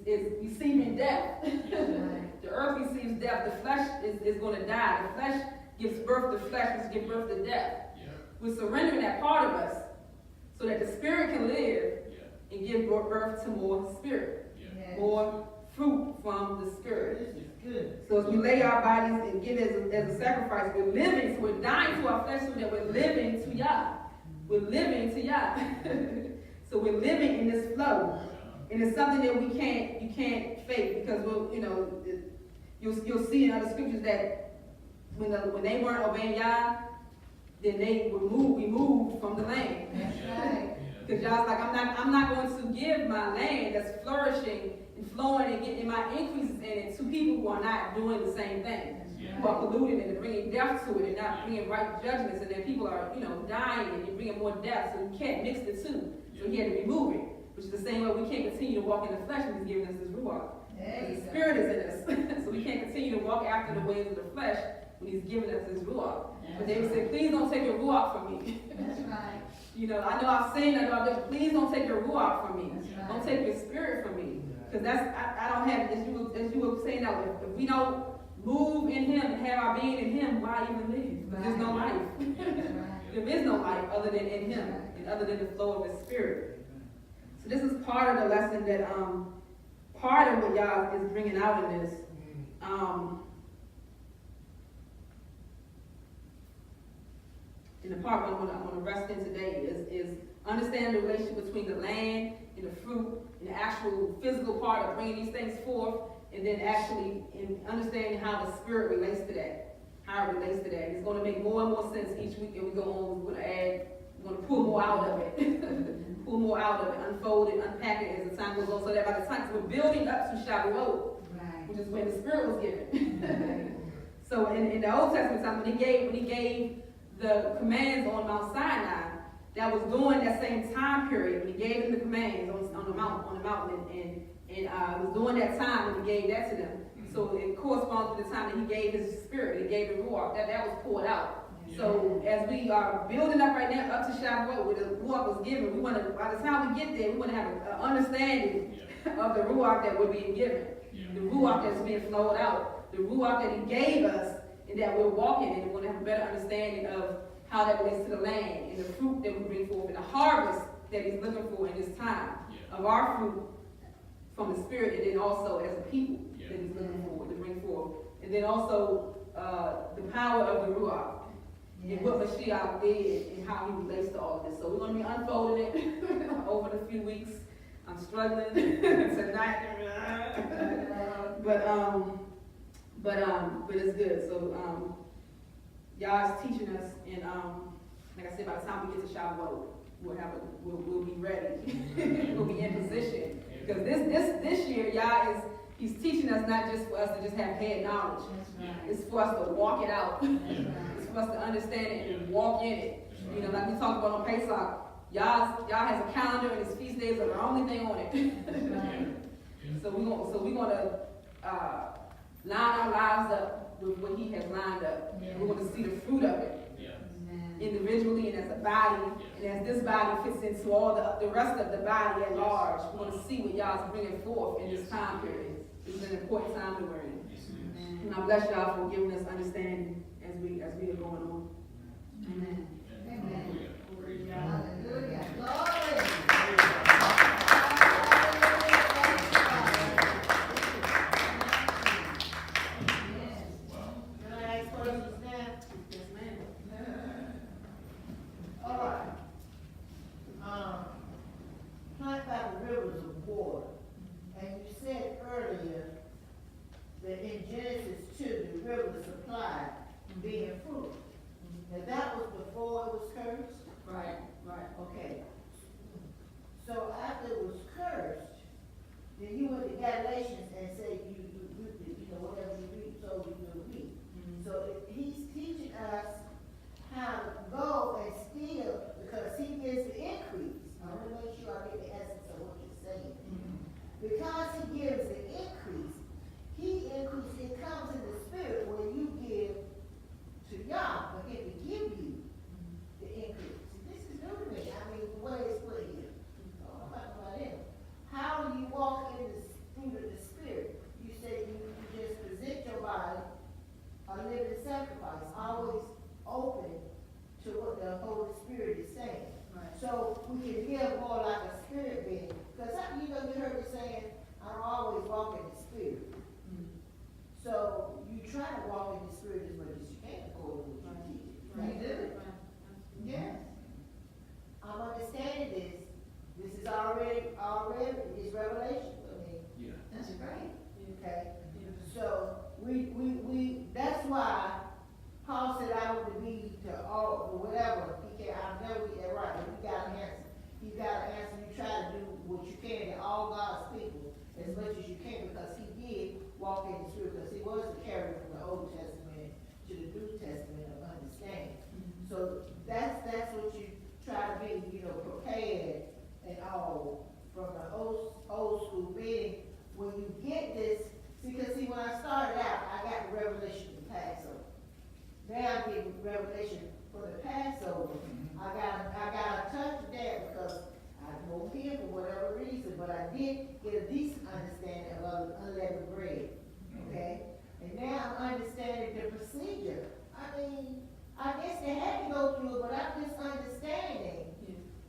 is receiving death. The earth receives death. The flesh is going to die. The flesh gives birth to flesh, which gives birth to death. We're surrendering that part of us so that the Spirit can live and give birth to more Spirit. More fruit from the Spirit. So as we lay our bodies and give it as a sacrifice, we're living, so we're dying to our flesh so that we're living to Yah. We're living to Yah. So we're living in this flow. And it's something that you can't fake because you'll see in other scriptures that when they weren't obeying Yah, then they were removed from the land. That's right. Because Yah's like, I'm not going to give my land that's flourishing and flowing and getting my increases in it to people who are not doing the same thing. Who are polluting it and bringing death to it and not bringing right judgments, and then people are, dying and you're bringing more death, so you can't mix the two. So he had to remove it, which is the same way we can't continue to walk in the flesh when he's giving us his Ruach. The Spirit is in us. So we can't continue to walk after the ways of the flesh when he's giving us his Ruach. But they would say, please don't take your Ruach from me. That's right. I know I've sinned, I know I've done, please don't take your Ruach from me. Right. Don't take your Spirit from me. Because I don't have, as you were saying, that if we don't move in him and have our being in him, why even live? Right. There's no life. Right. There is no life other than in him and other than the flow of his Spirit. So this is part of the lesson that, part of what Yah is bringing out in this. And the part I want to rest in today is understanding the relationship between the land and the fruit and the actual physical part of bringing these things forth, and then actually in understanding how the Spirit relates to that, how it relates to that. It's going to make more and more sense each week, and we go on. We're going to pull more out of it, pull more out of it, unfold it, unpack it as the time goes on, so that by the time we're building up to Shavuot, which is when the Spirit was given. So in the Old Testament time, when he gave the commands on Mount Sinai, that was during that same time period when he gave them the commands on the mountain, and it was during that time when he gave that to them. So it corresponds to the time that he gave his Spirit, he gave the Ruach, that was poured out. So as we are building up right now up to Shavuot, where the Ruach was given, we want to, by the time we get there, we want to have an understanding of the Ruach that we're being given, the Ruach that's being flowed out, the Ruach that he gave us and that we're walking in. We want to have a better understanding of how that relates to the land and the fruit that we bring forth and the harvest that he's looking for in this time of our fruit from the Spirit, and then also as a people that he's looking for to bring forth, and then also the power of the Ruach. And what Mashiach did and how he relates to all of this. So we're going to be unfolding it over the few weeks. I'm struggling tonight. But it's good. So y'all is teaching us, and like I said, by the time we get to Shavuot, we'll be ready. We'll be in position. Because this year, y'all he's teaching us not just for us to just have head knowledge. It's for us to walk it out. It's for us to understand it and walk in it. You know, like we talked about on Pesach, y'all has a calendar and his feast days are the only thing on it. So we're gonna line our lives up with what he has lined up. We're gonna see the fruit of it. Individually and as a body, and as this body fits into all the rest of the body at large, we're going to see what y'all's bringing forth in this time period. This is an important time that we're in. And I bless y'all for giving us understanding as we are going on. Amen. Amen. Hallelujah. Plant by the rivers of water. And you said earlier that in Genesis 2, the river supplied being fruit. Now that was before it was cursed? Right. Okay. So after it was cursed, then you went to Galatians and said you know, whatever you reap, so you will reap. So he's teaching us how to go and steal, because he gives the increase. I want to make sure I get the essence of what you're saying. Because he gives the increase, it comes in the Spirit where you give to Yah, but he will give you the increase. See, this is new to me. I mean, the way it's put here. I don't know about him. How do you walk in the fruit of the Spirit? You say you just present your body a living sacrifice, always open to what the Holy Spirit is saying. Right. So we can live more like a spirit being. Because you heard me saying, I don't always walk in the Spirit. So you try to walk in the Spirit as much as you can according to what you teach. Right. You do it. Yes. I'm understanding this. This is already is revelation for me. That's great. Okay? So we that's why Paul said I want to be to all or whatever. He can I'll never get that right, but you got an answer. You got an answer, you try to do what you can to all God's people as much as you can, because he did walk in the Spirit, because he was the carrier from the Old Testament to the New Testament of understanding. So that's what you try to be, prepared and all from the old school meaning. When you get this, because when I started out, I got the revelation of the Passover. Now I'm getting revelation for the Passover. I got a touch of that because I won't here for whatever reason, but I did get a decent understanding of unleavened bread. Okay? And now I'm understanding the procedure. I mean, I guess they had to go through it, but I'm just understanding.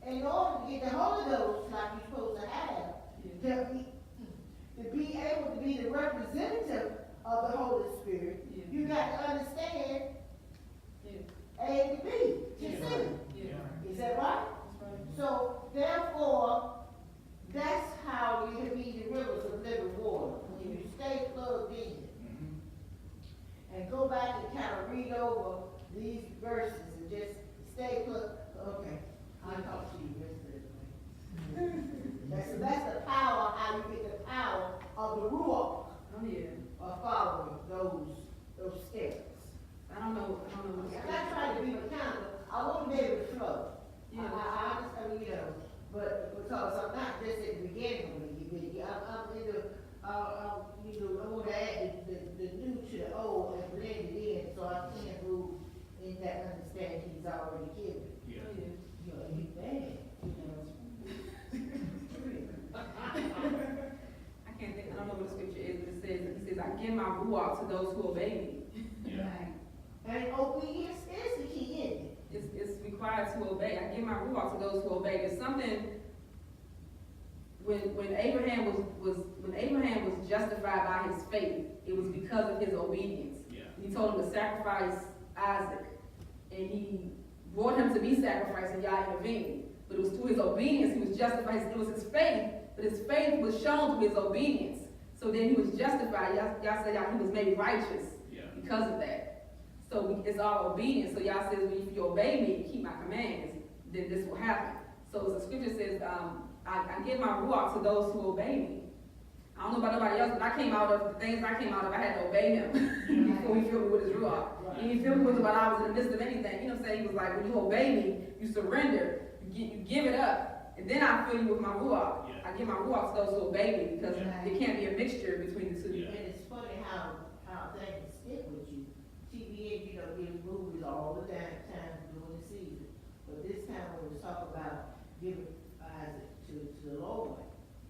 In order to get the Holy Ghost like you're supposed to have, to be able to be the representative of the Holy Spirit, you got to understand A to B to C. Is that right? So therefore, that's how you can be the rivers of living water. When you stay plugged in. And go back and kind of read over these verses and just stay plugged. Okay, I'll talk to you yesterday. That's the power, how you get the power of the Ruach. Oh, yeah. following those steps. I don't know what I'm not scripture. trying to be mechanical, I want to be able to flow. Yeah. I understand, but because I'm not just at the beginning of it, I'm in the, I want to add the new to the old and blend it in, so I can move in that understanding he's already given. Yeah. Oh, yeah. He's bad, I can't think, I don't know what the scripture is, but it says, I give my ruach to those who obey me. Yeah. And obedience is the key, isn't it? It's required to obey. I give my ruach to those who obey. There's something, when Abraham was justified by his faith, it was because of his obedience. Yeah. He told him to sacrifice Isaac, and he brought him to be sacrificed, and Yah intervened. But it was through his obedience he was justified. It was his faith, but his faith was shown through his obedience. So then he was justified. Yah said he was made righteous because of that. So it's all obedience. So Yah says, well, if you obey me, keep my commands, then this will happen. So as the scripture says, I give my ruach to those who obey me. I don't know about nobody else, but I came out of the things I came out of, I had to obey him before he filled me with his ruach. Right. And he filled me with it while I was in the midst of anything. You know what I'm saying? He was like, when you obey me, you surrender, you give it up, and then I fill you with my ruach. Yeah. I give my ruach to those who obey me, because there can't be a mixture between the two. Yeah. And it's funny how things stick with you. TBN, getting movies all the time during the season. But this time when we talk about giving Isaac to the Lord,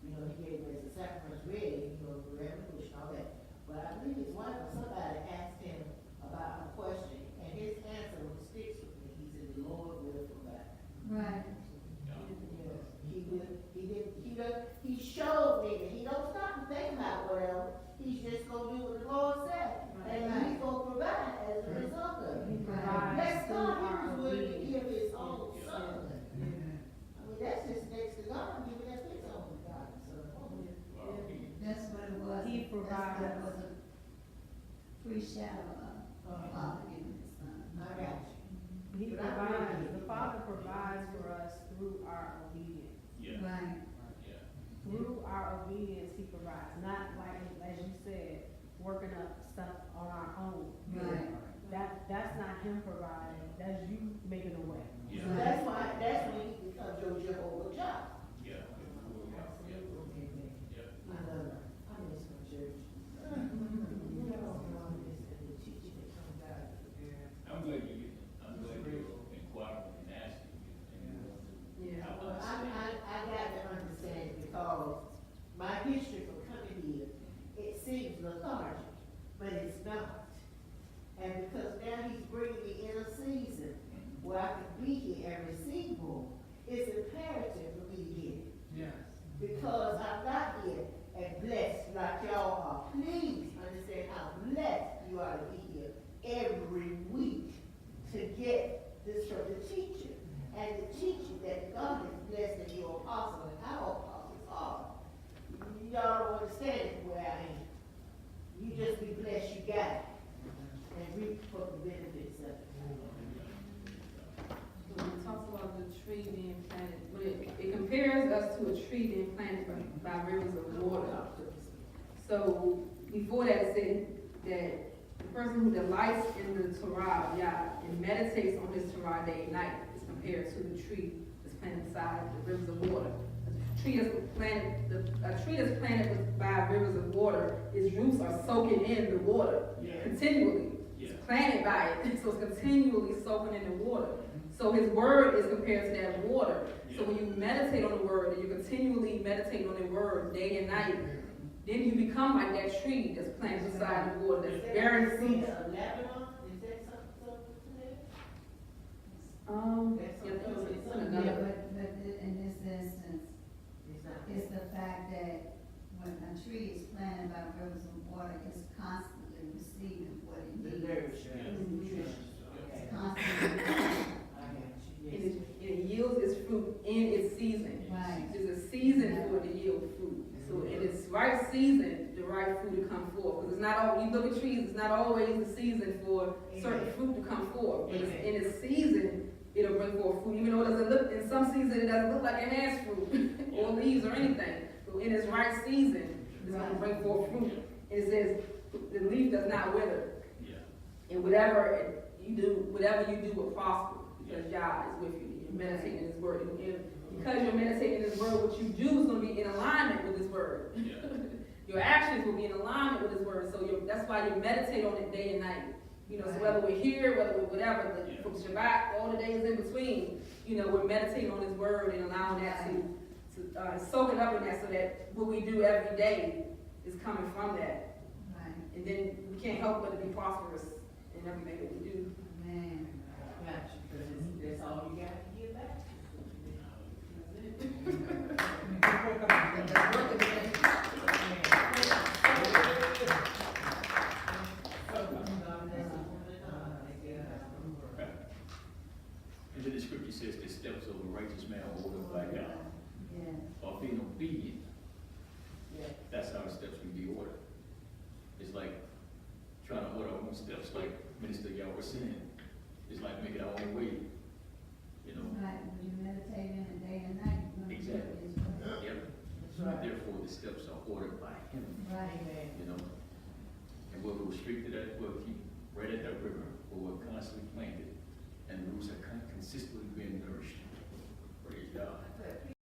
he gave him as a sacrifice ready, revolution, all that. But I believe his wife or somebody asked him about a question, and his answer sticks with me. He said, the Lord will provide. Right. He showed me that he don't stop and think about whatever. He's just gonna do what the Lord said. And he's gonna provide as a result of it. Bless God, he was willing to give his own son. I mean, that's just next to God, giving us his own begotten son. That's what it was. He provided. That was a foreshadow of Father giving his son. I got you. He provides, the Father provides for us through our obedience. Yeah. Right. Yeah. Through our obedience, he provides, not like, as you said, working up stuff on our own. Right. That's not him providing, that's you making a way. Yeah. So that's when he becomes your Jehovah Jireh. Yeah. Yeah. I love it. I miss my church. The teaching that comes out of it. I'm glad you inquiring and asking. Yeah. Well, I got to understand because my history for coming here, it seems lethargic, but it's not. And because now he's bringing me in a season where I can be here and receive more, it's imperative for me to get it. Yes. Because I'm not here and blessed like y'all are. Please understand how blessed you are to be here every week to get this from the teacher. And the teaching that God has blessed in your apostle and our apostles are. Y'all don't understand it where I am. You just be blessed you got it. And reap for the benefits of it. So when it talks about the tree being planted, when it compares us to a tree being planted by rivers of water. So before that it said that the person who delights in the Torah of Yah and meditates on his Torah day and night is compared to the tree that's planted beside the rivers of water. A tree that's planted by rivers of water, its roots are soaking in the water continually. Yeah. It's planted by it, so it's continually soaking in the water. So his word is compared to that water. So when you meditate on the word and you continually meditate on the word day and night, then you become like that tree that's planted beside the water, that's bearing fruit. Lebanon, is that something to that? It's in Yeah, another. but in this instance, It's not. it's the fact that when a tree is planted by rivers of water, it's constantly receiving what it The needs. nourishment, nutrition. It's Okay. constantly, I got you. And it yields its fruit in its season. right. There's a season for it to yield fruit. So in its right season, the right fruit to come forth. Because it's not all, you look at trees, it's not always the season for certain fruit to come forth. But it's in its season, it'll bring forth fruit. Even though it doesn't look, in some seasons, it doesn't look like it has fruit or leaves or anything. So in its right season, it's going to bring forth fruit. And it says, the leaf does not wither. Yeah. And whatever you do will prosper, because Yah is with you. You're meditating in His word. And because you're meditating in His word, what you do is going to be in alignment with His word. Yeah. Your actions will be in alignment with His word. So that's why you meditate on it day and night. You know, so whether we're here, whether we're whatever, from Shabbat, all the days in between, you know, we're meditating on His word and allowing that to soak it up in that, so that what we do every day is coming from that. Right. And then we can't help but to be prosperous in everything that we do. Amen. Gotcha, because that's all you got to give back. And then the scripture says the steps of a righteous man are ordered by God. Yeah. Or being obedient. Yeah. That's how the steps can be ordered. It's like trying to order our own steps, like Minister Yah was saying. It's like making our own way. You know? Right, when you meditate in it day and night, you're gonna do Exactly. His word. Yep. That's right. Therefore, the steps are ordered by Him. Right. Amen. You know? And we'll go straight to that, we'll keep right at that river, or we'll